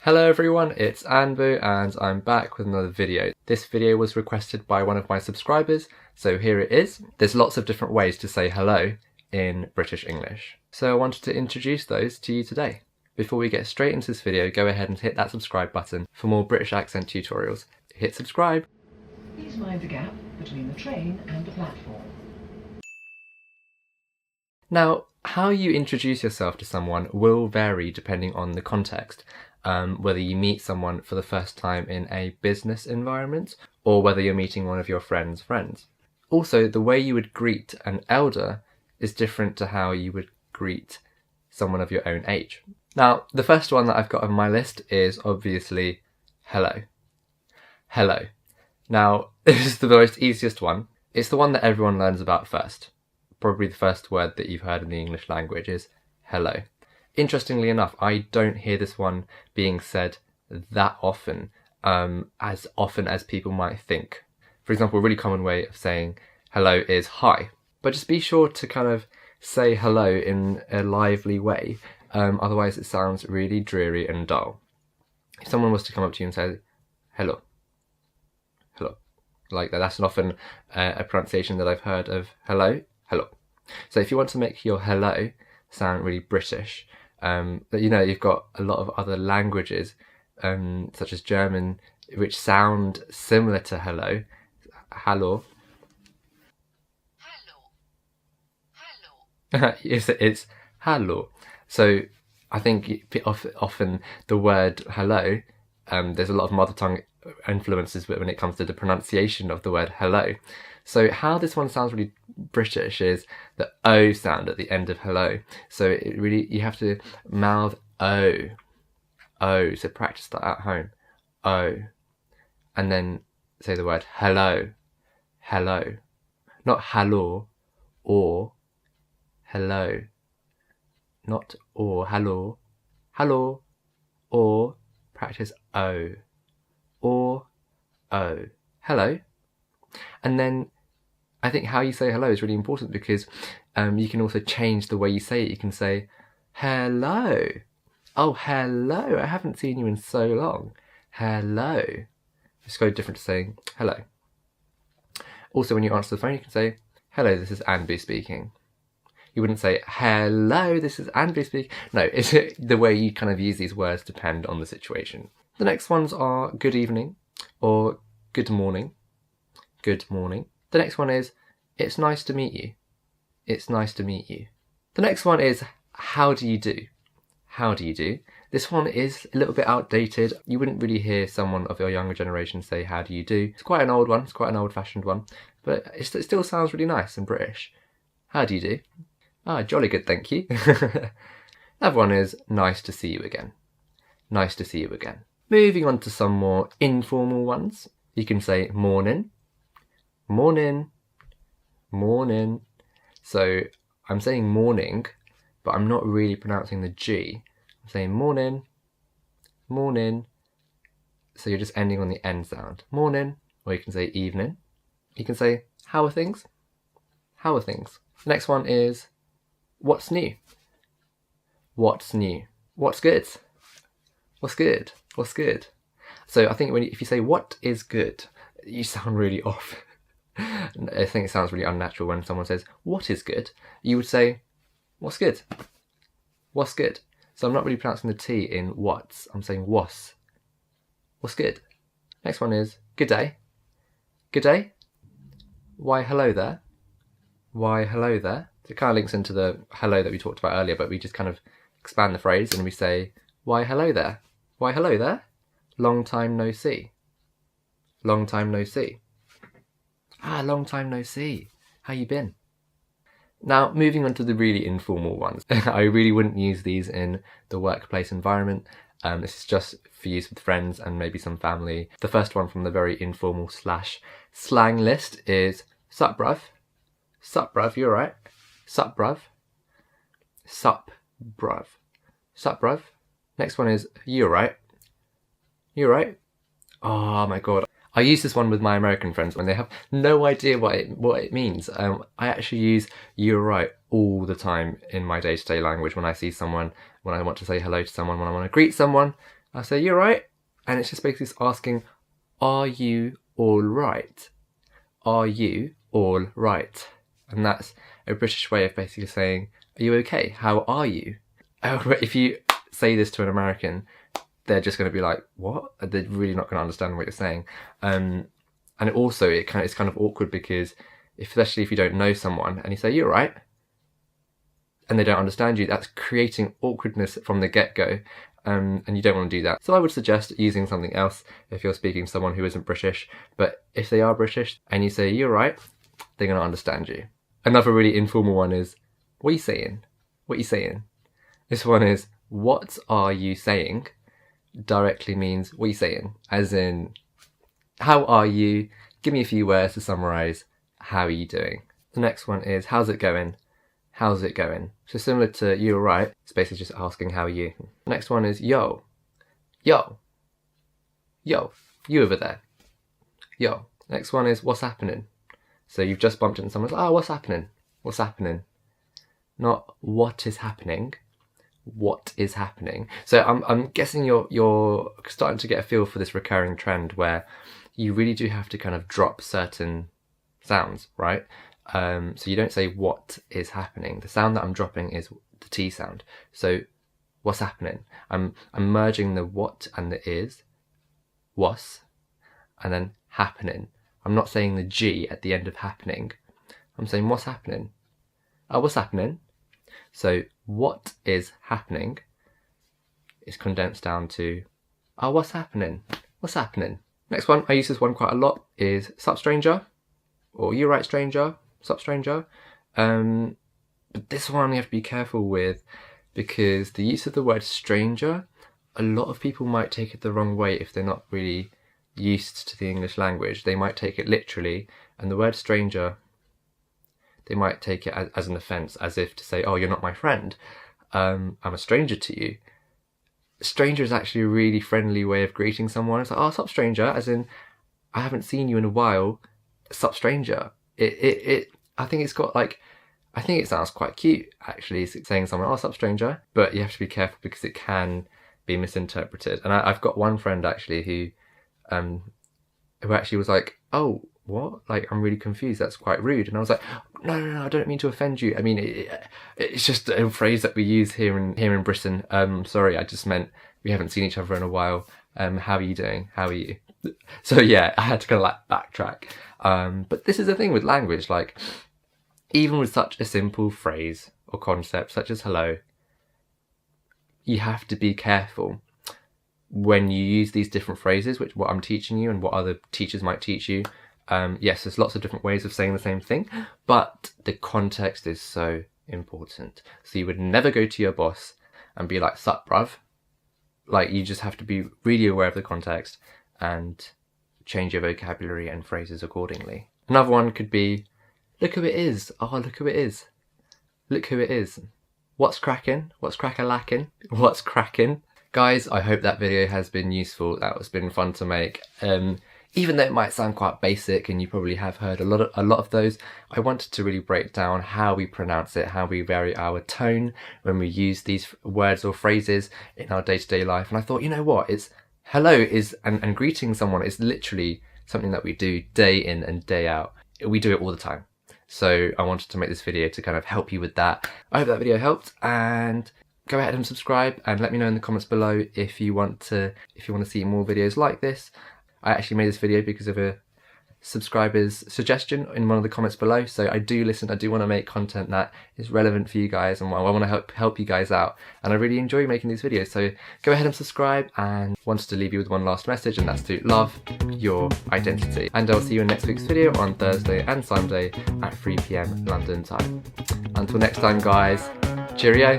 Hello everyone, it's Anpu and I'm back with another video. This video was requested by one of my subscribers, so here it is. There's lots of different ways to say hello in British English, so I wanted to introduce those to you today. Before we get straight into this video, go ahead and hit that subscribe button for more British accent tutorials. Hit subscribe! Please mind the gap between the train and the platform. Now, how you introduce yourself to someone will vary depending on the context. Whether you meet someone for the first time in a business environment or whether you're meeting one of your friends' friends. Also, the way you would greet an elder is different to how you would greet someone of your own age. Now, the first one that I've got on my list is obviously hello. Hello. Now, this is the most easiest one. It's the one that everyone learns about first. Probably the first word that you've heard in the English language is hello. Interestingly enough, I don't hear this one being said that often as people might think. For example, a really common way of saying hello is hi, but just be sure to kind of say hello in a lively way, otherwise it sounds really dreary and dull. If someone was to come up to you and say hello, hello, like that, that's often a pronunciation that I've heard of hello, hello. So if you want to make your hello sound really British, but you've got a lot of other languages, such as German, which sound similar to hello. Hallo. Hallo. It's hallo. So I think often the word hello, there's a lot of mother tongue influences when it comes to the pronunciation of the word hello. So how this one sounds really British is the O sound at the end of hello. So you have to mouth O. O. So practice that at home. O. And then say the word hello. Hello. Not hello or hello. Not or hello. Hello. Or practice O. Or O. Hello. And then I think how you say hello is really important because you can also change the way you say it. You can say, hello. Oh, hello. I haven't seen you in so long. Hello. It's very different to saying hello. Also, when you answer the phone, you can say, hello, this is Anpu speaking. You wouldn't say, hello, this is Anpu speaking. No, it's the way you kind of use these words depend on the situation. The next ones are good evening or good morning. Good morning. The next one is, it's nice to meet you. It's nice to meet you. The next one is, how do you do? How do you do? This one is a little bit outdated. You wouldn't really hear someone of your younger generation say, how do you do? It's quite an old one. It's quite an old-fashioned one. But it still sounds really nice and British. How do you do? Ah, jolly good, thank you. Another one is, nice to see you again. Nice to see you again. Moving on to some more informal ones. You can say morning. Morning, morning. So I'm saying morning, but I'm not really pronouncing the G. I'm saying morning, morning. So you're just ending on the N sound. Morning, or you can say evening. You can say, how are things? How are things? The next one is, what's new? What's new? What's good? What's good? What's good? So I think if you say, what is good? You sound really off. I think it sounds really unnatural when someone says, what is good? You would say, what's good? What's good? So I'm not really pronouncing the T in what's. I'm saying was. What's good? Next one is, good day. Good day? Why, hello there. Why, hello there. So it kind of links into the hello that we talked about earlier, but we just kind of expand the phrase and we say, why, hello there. Why, hello there. Long time no see. Long time no see. Ah, long time no see. How you been? Now, moving on to the really informal ones. I really wouldn't use these in the workplace environment. This is just for use with friends and maybe some family. The first one from the very informal / slang list is sup bruv. Sup bruv, you alright? Sup bruv. Sup bruv. Sup bruv. Next one is you alright? You alright? Oh my god. I use this one with my American friends when they have no idea what it means. I actually use you're right all the time in my day-to-day language when I see someone, when I want to say hello to someone, when I want to greet someone. I'll say, "You alright?" And it's just basically asking, are you all right? Are you all right? And that's a British way of basically saying, are you okay? How are you? If you say this to an American, they're just going to be like, what? They're really not going to understand what you're saying. And also it's kind of awkward because especially if you don't know someone and you say, "You're right," and they don't understand you, that's creating awkwardness from the get-go. And you don't want to do that. So I would suggest using something else if you're speaking to someone who isn't British. But if they are British and you say, "You're right," they're going to understand you. Another really informal one is, "What are you saying? What are you saying?" This one is, "What are you saying?" Directly means, "What are you saying?" As in, how are you? Give me a few words to summarize. How are you doing? The next one is, "How's it going? How's it going?" So similar to "You alright," it's basically just asking how are you. Next one is yo. Yo. Yo. You over there. Yo. Next one is what's happening. So you've just bumped into someone, "Oh, what's happening? What's happening?" Not what is happening. What is happening? So I'm guessing you're starting to get a feel for this recurring trend where you really do have to kind of drop certain sounds, right? So you don't say what is happening. The sound that I'm dropping is the T sound. So what's happening? I'm merging the what and the is, was, and then happening. I'm not saying the G at the end of happening. I'm saying what's happening. Oh, what's happening? So what is happening is condensed down to, oh, what's happening? What's happening? Next one, I use this one quite a lot, is sup stranger, or you right stranger, sup stranger. But this one you have to be careful with because the use of the word stranger, a lot of people might take it the wrong way if they're not really used to the English language. They might take it literally, and the word stranger, they might take it as an offence, as if to say, "Oh, you're not my friend. I'm a stranger to you." Stranger is actually a really friendly way of greeting someone. It's like, "Oh, sup stranger," as in, I haven't seen you in a while. Sup stranger. I think it's got like, I think it sounds quite cute actually, saying someone, "Oh, sup stranger," but you have to be careful because it can be misinterpreted. And I've got one friend actually who actually was like, "Oh, what? Like, I'm really confused. That's quite rude." And I was like, no, I don't mean to offend you. I mean, it's just a phrase that we use here in Britain. Sorry, I just meant we haven't seen each other in a while. How are you doing? How are you? So yeah, I had to kind of like backtrack. But this is the thing with language, like, even with such a simple phrase or concept such as hello, you have to be careful when you use these different phrases, which what I'm teaching you and what other teachers might teach you. Yes, there's lots of different ways of saying the same thing, but the context is so important. So you would never go to your boss and be like, "Sup, bruv." Like, you just have to be really aware of the context and change your vocabulary and phrases accordingly. Another one could be, "Look who it is. Oh, look who it is. Look who it is. What's cracking? What's crack-a-lacking? What's cracking?" Guys, I hope that video has been useful. That has been fun to make. Even though it might sound quite basic and you probably have heard a lot of those, I wanted to really break down how we pronounce it, how we vary our tone when we use these words or phrases in our day-to-day life. And I thought, you know what, it's hello is and greeting someone is literally something that we do day in and day out. We do it all the time. So I wanted to make this video to kind of help you with that. I hope that video helped, and go ahead and subscribe and let me know in the comments below if you want to see more videos like this. I actually made this video because of a subscriber's suggestion in one of the comments below. So I do listen, I do want to make content that is relevant for you guys, and I want to help you guys out. And I really enjoy making these videos. So go ahead and subscribe, and wanted to leave you with one last message, and that's to love your identity. And I'll see you in next week's video on Thursday and Sunday at 3 PM London time. Until next time, guys, cheerio.